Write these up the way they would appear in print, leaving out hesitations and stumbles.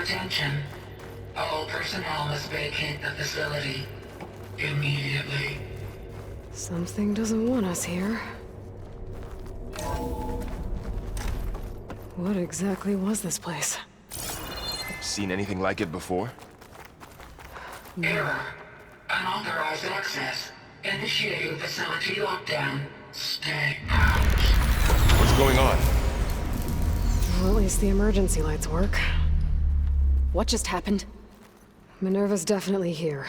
Attention. All personnel must vacate the facility. Immediately. Something doesn't want us here. What exactly was this place? Seen anything like it before? Error. Unauthorized access. Initiating facility lockdown. Stay out. What's going on? Well, at least the emergency lights work. What just happened? Minerva's definitely here.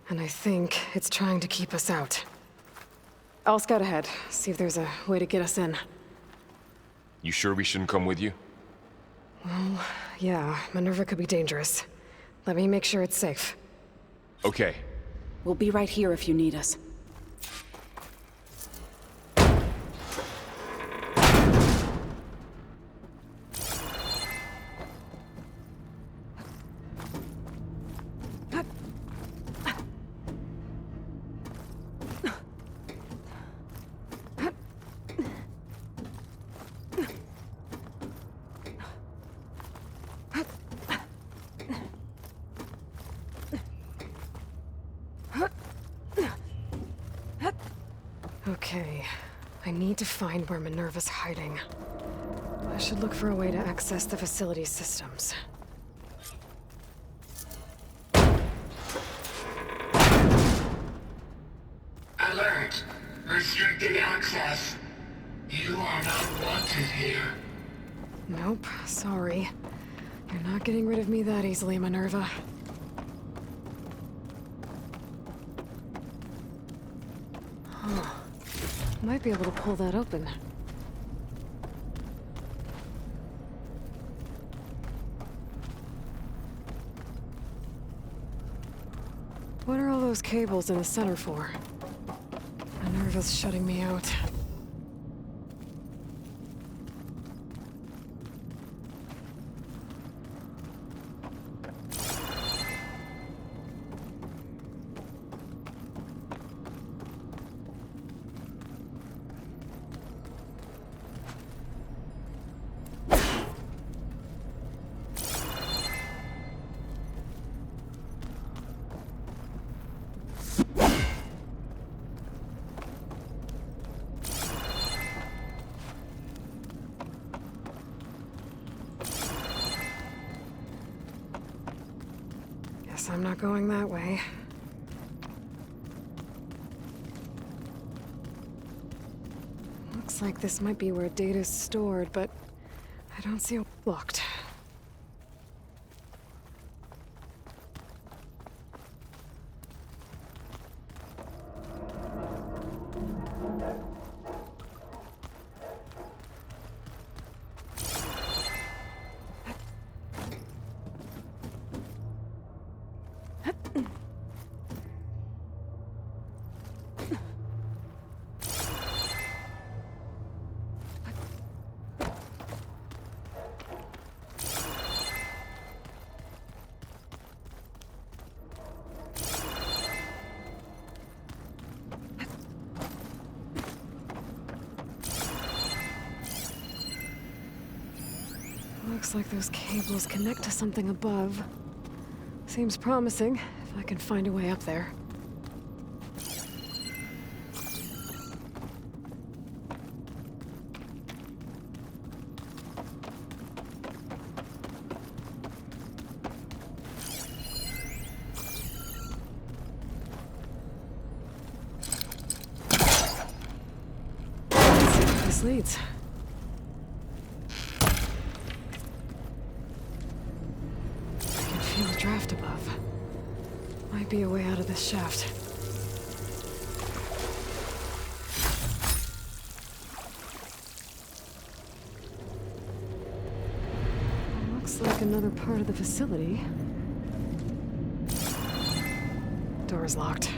And I think it's trying to keep us out. I'll scout ahead, see if there's a way to get us in. You sure we shouldn't come with you? Well, yeah, Minerva could be dangerous. Let me make sure it's safe. Okay. We'll be right here if you need us. Okay, I need to find where Minerva's hiding. I should look for a way to access the facility's systems. Alert. Restricted access. You are not wanted here. Nope, sorry. You're not getting rid of me that easily, Minerva. Huh. Might be able to pull that open. What are all those cables in the center for? Minerva's shutting me out. Guess I'm not going that way. Looks like this might be where data's stored, but I don't see it locked. Looks like those cables connect to something above. Seems promising, if I can find a way up there. Let's see where this leads. Feel a draft above. Might be a way out of this shaft. Looks like another part of the facility. Door's locked.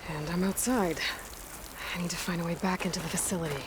And I'm outside. I need to find a way back into the facility.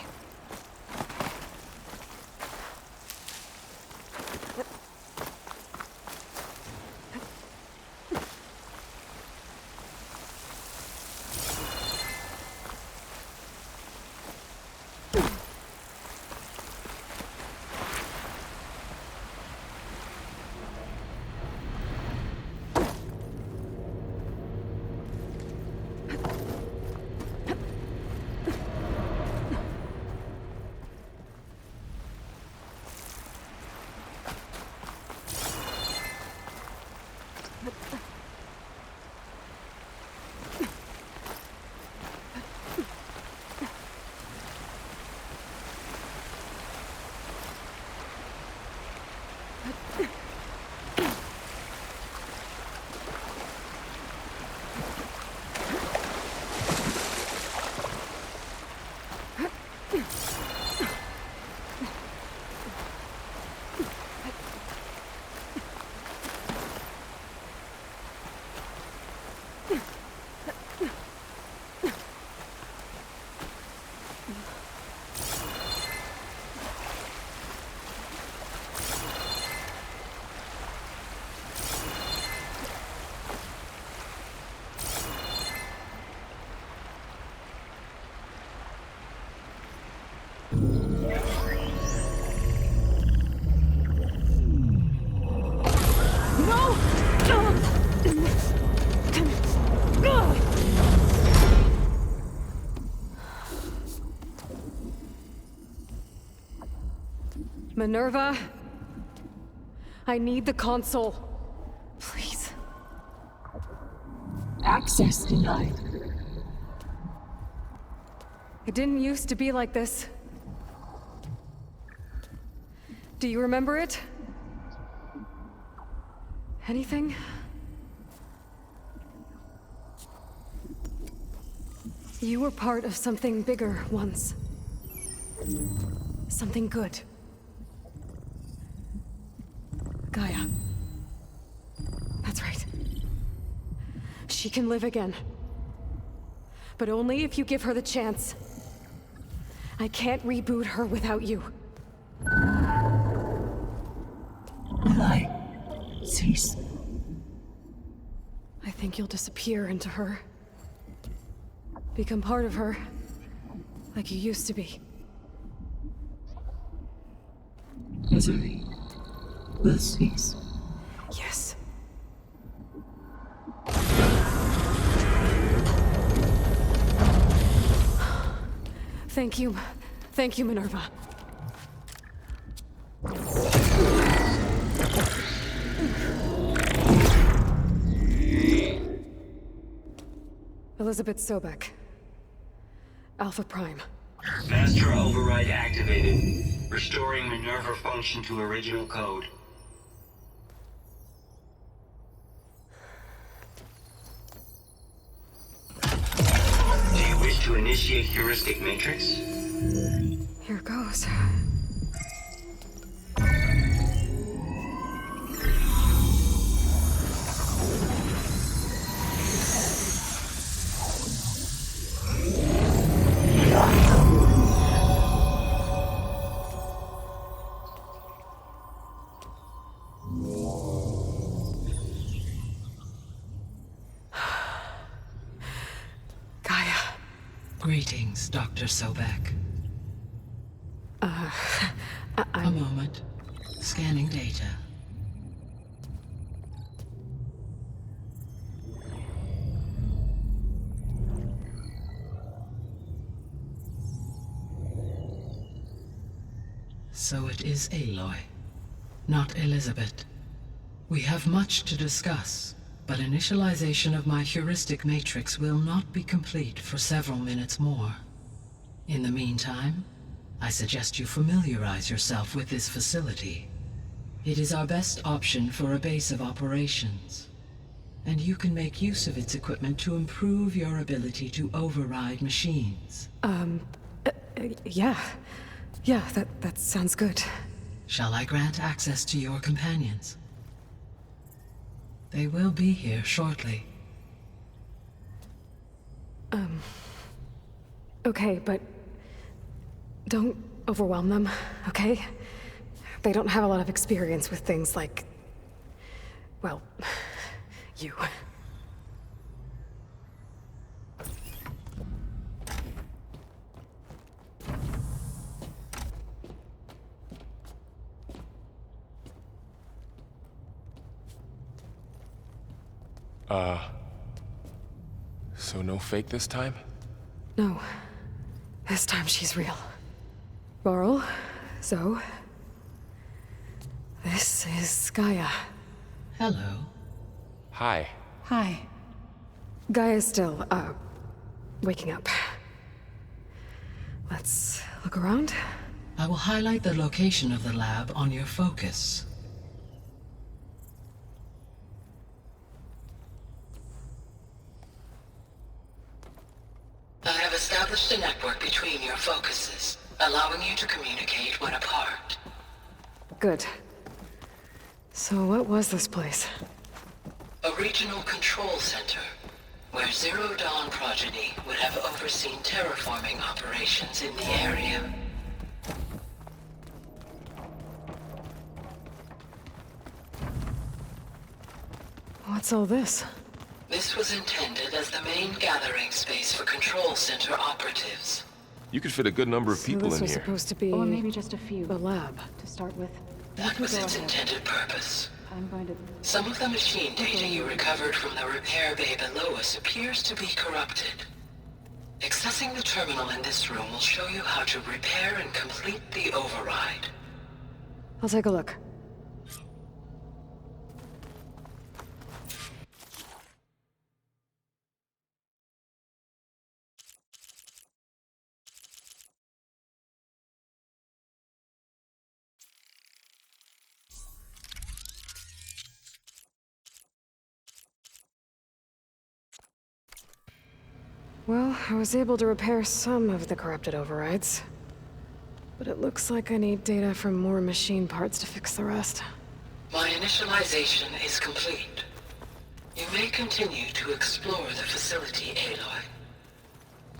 Minerva? I need the console. Please. Access denied. It didn't used to be like this. Do you remember it? Anything? You were part of something bigger once. Something good. Gaia. That's right. She can live again. But only if you give her the chance. I can't reboot her without you. Light. Cease. I think you'll disappear into her. Become part of her. Like you used to be. Misery will cease. Yes. Thank you. Thank you, Minerva. Elizabeth Sobek. Alpha Prime. Master override activated. Restoring Minerva function to original code. Do you wish to initiate heuristic matrix? Here goes. Greetings, Dr. Sobek. A moment. Scanning data. So it is Aloy, not Elizabeth. We have much to discuss, but initialization of my heuristic matrix will not be complete for several minutes more. In the meantime, I suggest you familiarize yourself with this facility. It is our best option for a base of operations, and you can make use of its equipment to improve your ability to override machines. Yeah. Yeah, that sounds good. Shall I grant access to your companions? They will be here shortly. Okay, but don't overwhelm them, okay? They don't have a lot of experience with things like, well, you. So no fake this time? No. This time she's real. Laurel, Zoe. This is Gaia. Hello. Hi. Hi. Gaia's still, waking up. Let's look around. I will highlight the location of the lab on your focus. I have established a network between your focuses, allowing you to communicate when apart. Good. So what was this place? A regional control center, where Zero Dawn progeny would have overseen terraforming operations in the area. What's all this? This was intended as the main gathering space for control center operatives. You could fit a good number of So people this in was here. supposed to be Or maybe just a few a lab. to start with. That was its intended purpose. I'm going to... Some of the machine data you recovered from the repair bay below us appears to be corrupted. Accessing the terminal in this room will show you how to repair and complete the override. I'll take a look. Well, I was able to repair some of the corrupted overrides. But it looks like I need data from more machine parts to fix the rest. My initialization is complete. You may continue to explore the facility, Aloy.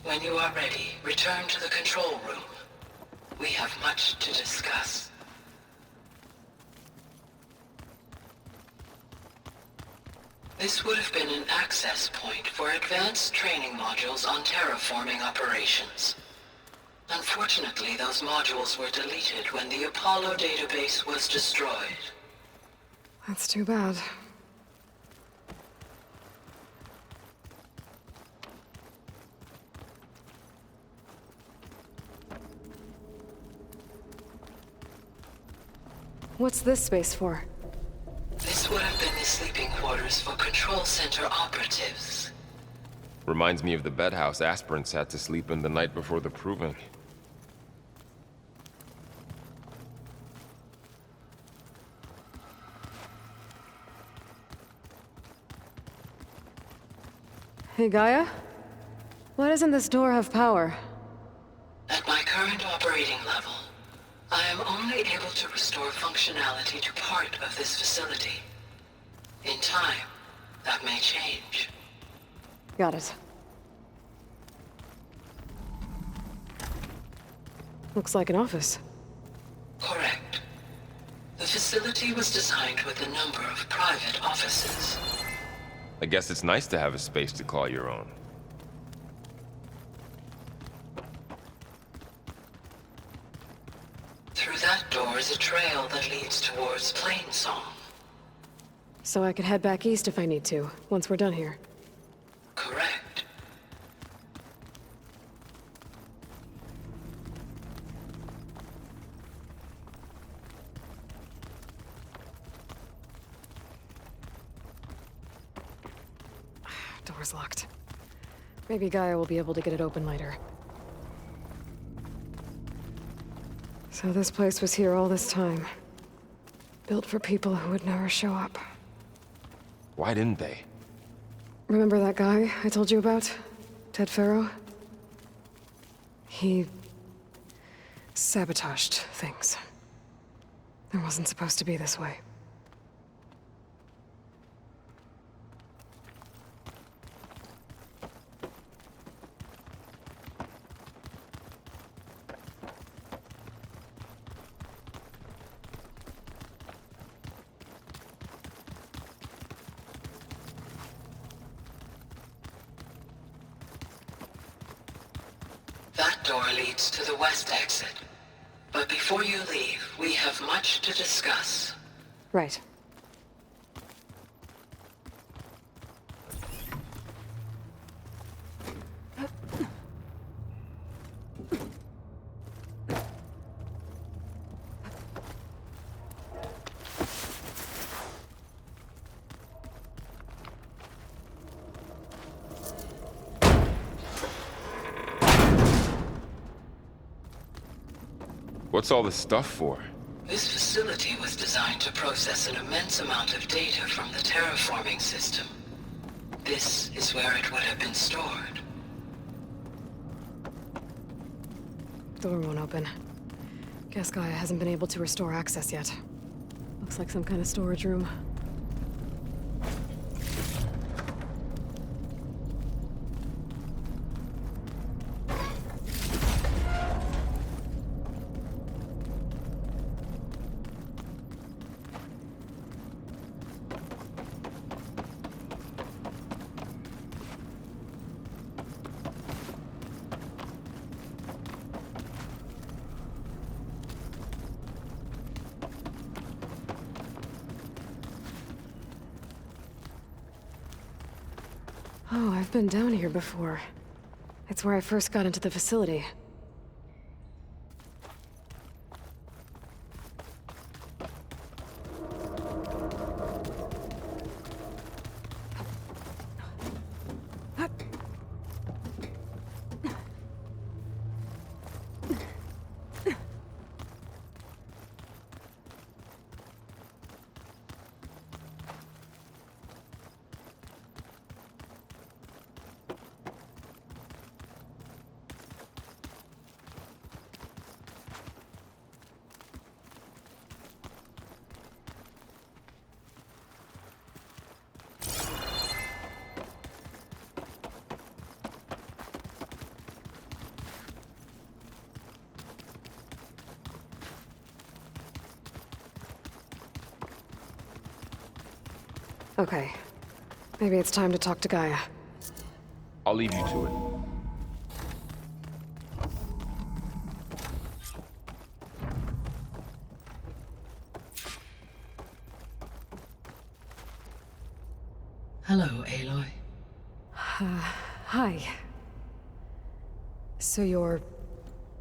When you are ready, return to the control room. We have much to discuss. This would have been an access point for advanced training modules on terraforming operations. Unfortunately, those modules were deleted when the Apollo database was destroyed. That's too bad. What's this space for? This would have been the sleeping quarters for control center operatives. Reminds me of the bedhouse aspirants had to sleep in the night before the proving. Hey, Gaia? Why doesn't this door have power? At my current operating level, I am only able to restore functionality to part of this facility. In time, that may change. Got it. Looks like an office. Correct. The facility was designed with a number of private offices. I guess it's nice to have a space to call your own. Through that door is a trail that leads towards Plainsong. So I could head back east if I need to, once we're done here. Correct. Door's locked. Maybe Gaia will be able to get it open later. So this place was here all this time. Built for people who would never show up. Why didn't they? Remember that guy I told you about? Ted Farrow? He sabotaged things. It wasn't supposed to be this way. That door leads to the west exit. But before you leave, we have much to discuss. Right. What's all this stuff for? This facility was designed to process an immense amount of data from the terraforming system. This is where it would have been stored. Door won't open. Guess Gaia hasn't been able to restore access yet. Looks like some kind of storage room. Oh, I've been down here before. It's where I first got into the facility. Okay. Maybe it's time to talk to Gaia. I'll leave you to it. Hello, Aloy. Hi. So you're...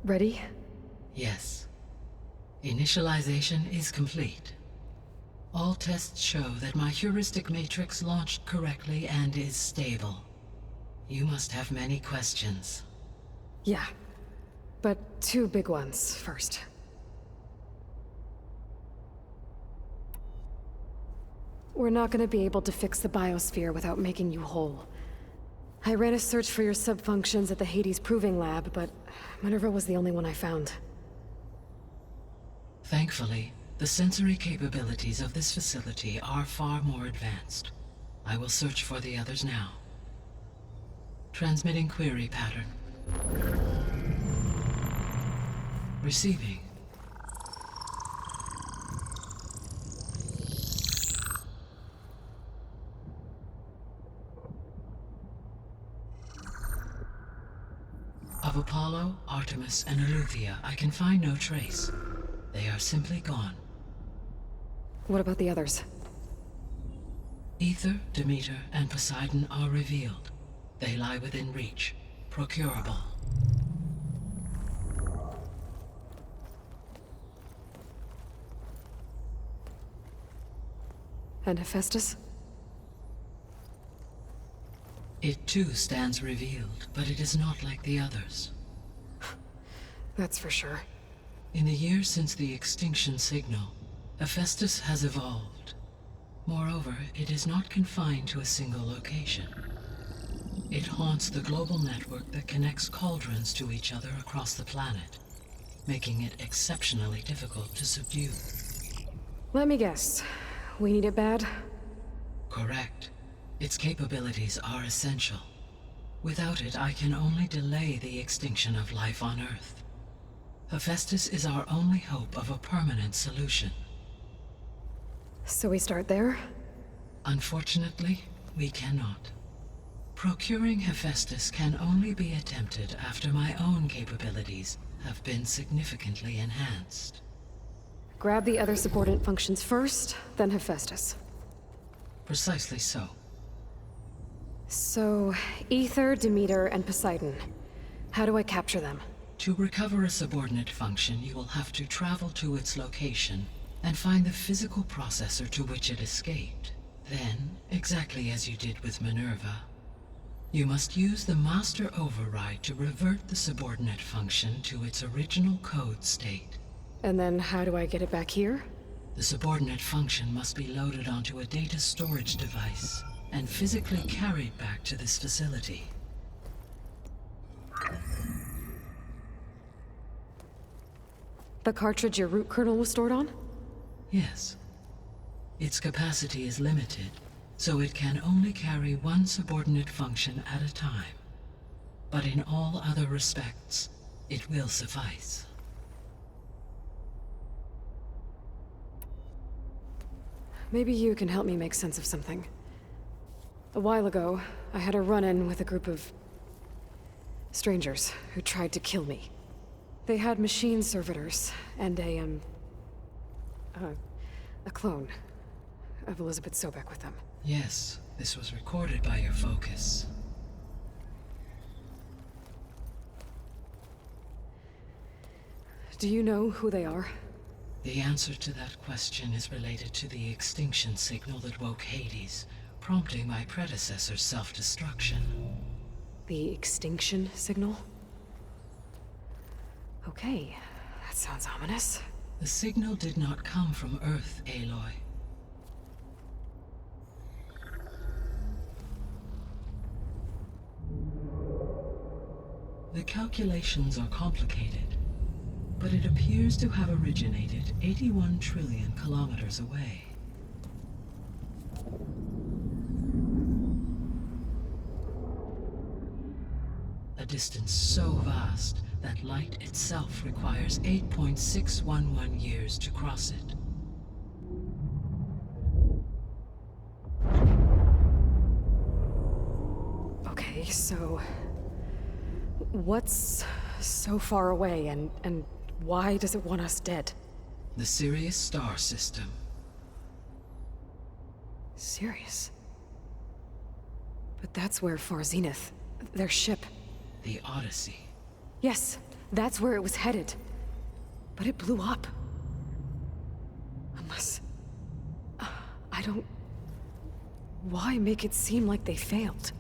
ready? Yes. Initialization is complete. All tests show that my heuristic matrix launched correctly and is stable. You must have many questions. Yeah. But two big ones first. We're not gonna be able to fix the biosphere without making you whole. I ran a search for your subfunctions at the Hades Proving Lab, but Minerva was the only one I found. Thankfully, the sensory capabilities of this facility are far more advanced. I will search for the others now. Transmitting query pattern. Receiving. Of Apollo, Artemis, and Eleuthia, I can find no trace. They are simply gone. What about the others? Ether, Demeter, and Poseidon are revealed. They lie within reach, procurable. And Hephaestus? It too stands revealed, but it is not like the others. That's for sure. In the years since the extinction signal, Hephaestus has evolved. Moreover, it is not confined to a single location. It haunts the global network that connects cauldrons to each other across the planet, making it exceptionally difficult to subdue. Let me guess. We need it bad? Correct. Its capabilities are essential. Without it, I can only delay the extinction of life on Earth. Hephaestus is our only hope of a permanent solution. So we start there? Unfortunately, we cannot. Procuring Hephaestus can only be attempted after my own capabilities have been significantly enhanced. Grab the other subordinate functions first, then Hephaestus. Precisely so. So, Ether, Demeter, and Poseidon. How do I capture them? To recover a subordinate function, you will have to travel to its location and find the physical processor to which it escaped. Then, exactly as you did with Minerva, you must use the master override to revert the subordinate function to its original code state. And then how do I get it back here? The subordinate function must be loaded onto a data storage device and physically carried back to this facility. The cartridge your root kernel was stored on? Yes. Its capacity is limited, so it can only carry one subordinate function at a time. But in all other respects, it will suffice. Maybe you can help me make sense of something. A while ago, I had a run-in with a group of strangers who tried to kill me. They had machine servitors and a clone of Elizabeth Sobek with them. Yes, this was recorded by your focus. Do you know who they are? The answer to that question is related to the extinction signal that woke Hades, prompting my predecessor's self-destruction. The extinction signal? Okay, that sounds ominous. The signal did not come from Earth, Aloy. The calculations are complicated, but it appears to have originated 81 trillion kilometers away. A distance so vast that light itself requires 8.611 years to cross it. Okay, so what's so far away and why does it want us dead? The Sirius star system. Sirius? But that's where Far Zenith, their ship. The Odyssey. Yes, that's where it was headed. But it blew up. Unless... I don't... Why make it seem like they failed?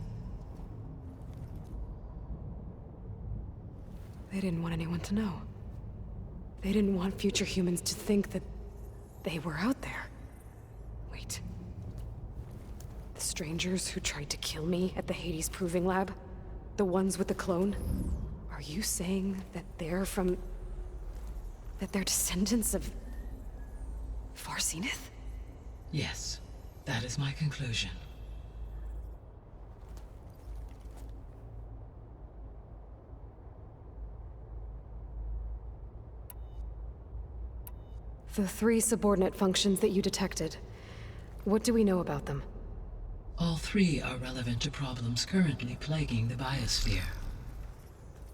They didn't want anyone to know. They didn't want future humans to think that they were out there. Wait. The strangers who tried to kill me at the Hades Proving Lab? The ones with the clone? Are you saying that they're from... that they're descendants of... Far Zenith? Yes, that is my conclusion. The 3 subordinate functions that you detected. What do we know about them? All 3 are relevant to problems currently plaguing the biosphere.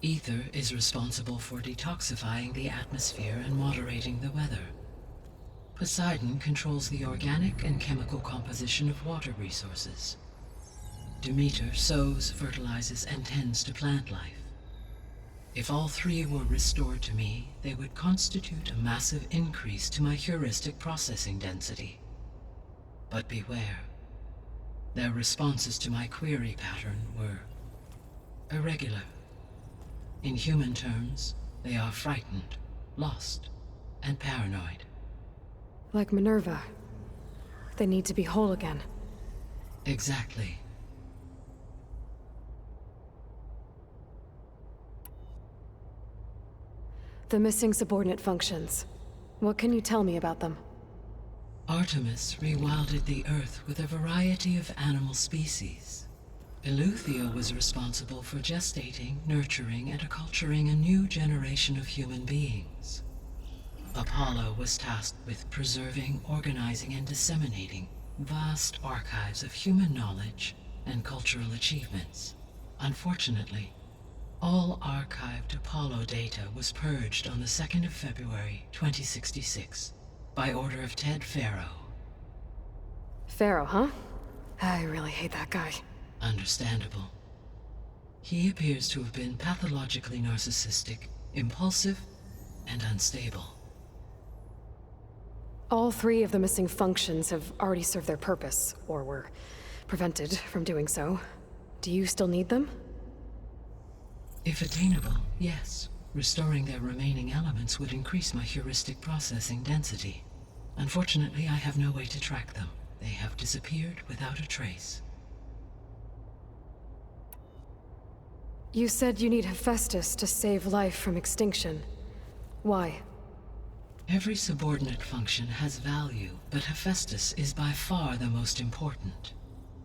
Ether is responsible for detoxifying the atmosphere and moderating the weather. Poseidon controls the organic and chemical composition of water resources. Demeter sows, fertilizes, and tends to plant life. If all 3 were restored to me, they would constitute a massive increase to my heuristic processing density. But beware. Their responses to my query pattern were irregular. In human terms, they are frightened, lost, and paranoid. Like Minerva. They need to be whole again. Exactly. The missing subordinate functions. What can you tell me about them? Artemis rewilded the Earth with a variety of animal species. Eleuthia was responsible for gestating, nurturing, and acculturating a new generation of human beings. Apollo was tasked with preserving, organizing, and disseminating vast archives of human knowledge and cultural achievements. Unfortunately, all archived Apollo data was purged on the 2nd of February, 2066, by order of Ted Farrow. Pharaoh, huh? I really hate that guy. Understandable. He appears to have been pathologically narcissistic, impulsive, and unstable. All 3 of the missing functions have already served their purpose, or were prevented from doing so. Do you still need them? If attainable, yes. Restoring their remaining elements would increase my heuristic processing density. Unfortunately, I have no way to track them. They have disappeared without a trace. You said you need Hephaestus to save life from extinction. Why? Every subordinate function has value, but Hephaestus is by far the most important.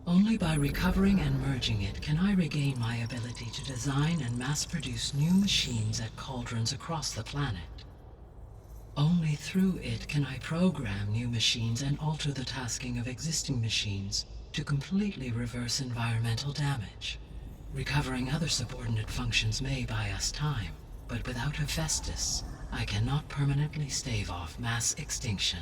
Only by recovering and merging it can I regain my ability to design and mass-produce new machines at cauldrons across the planet. Only through it can I program new machines and alter the tasking of existing machines to completely reverse environmental damage. Recovering other subordinate functions may buy us time, but without Hephaestus, I cannot permanently stave off mass extinction.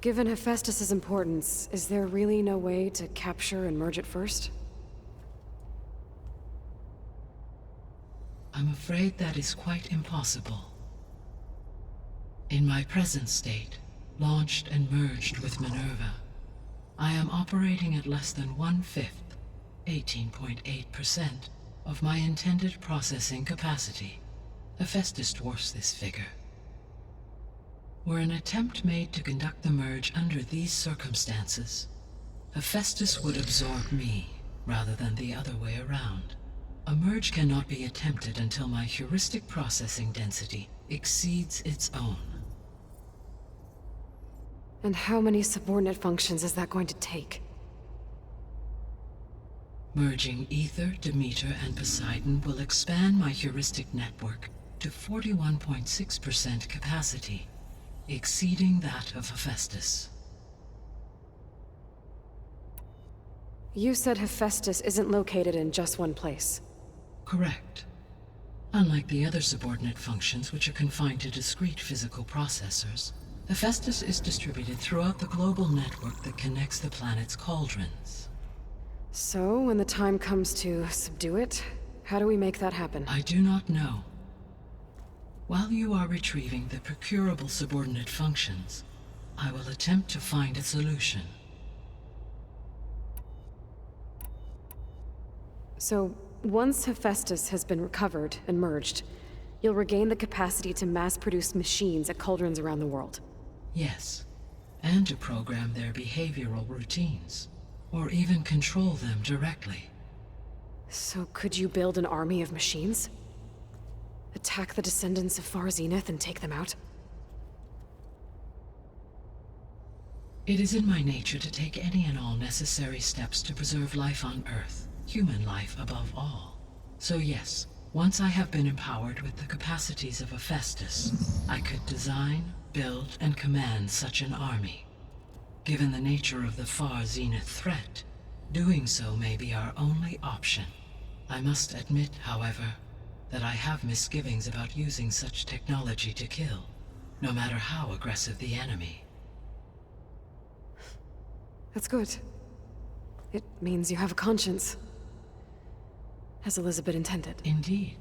Given Hephaestus's importance, is there really no way to capture and merge it first? I'm afraid that is quite impossible. In my present state, launched and merged with Minerva, I am operating at less than 1/5, 18.8%, of my intended processing capacity. Hephaestus dwarfs this figure. Were an attempt made to conduct the merge under these circumstances, Hephaestus would absorb me, rather than the other way around. A merge cannot be attempted until my heuristic processing density exceeds its own. And how many subordinate functions is that going to take? Merging Ether, Demeter, and Poseidon will expand my heuristic network to 41.6% capacity, exceeding that of Hephaestus. You said Hephaestus isn't located in just one place. Correct. Unlike the other subordinate functions, which are confined to discrete physical processors, Hephaestus is distributed throughout the global network that connects the planet's cauldrons. So, when the time comes to subdue it, how do we make that happen? I do not know. While you are retrieving the procurable subordinate functions, I will attempt to find a solution. So, once Hephaestus has been recovered and merged, you'll regain the capacity to mass-produce machines at cauldrons around the world. Yes, and to program their behavioral routines, or even control them directly. So could you build an army of machines? Attack the descendants of Far Zenith and take them out? It is in my nature to take any and all necessary steps to preserve life on Earth, human life above all. So yes, once I have been empowered with the capacities of Hephaestus, I could design, build, and command such an army. Given the nature of the Far Zenith threat, doing so may be our only option. I must admit, however, that I have misgivings about using such technology to kill, no matter how aggressive the enemy. That's good. It means you have a conscience. As Elizabeth intended. Indeed.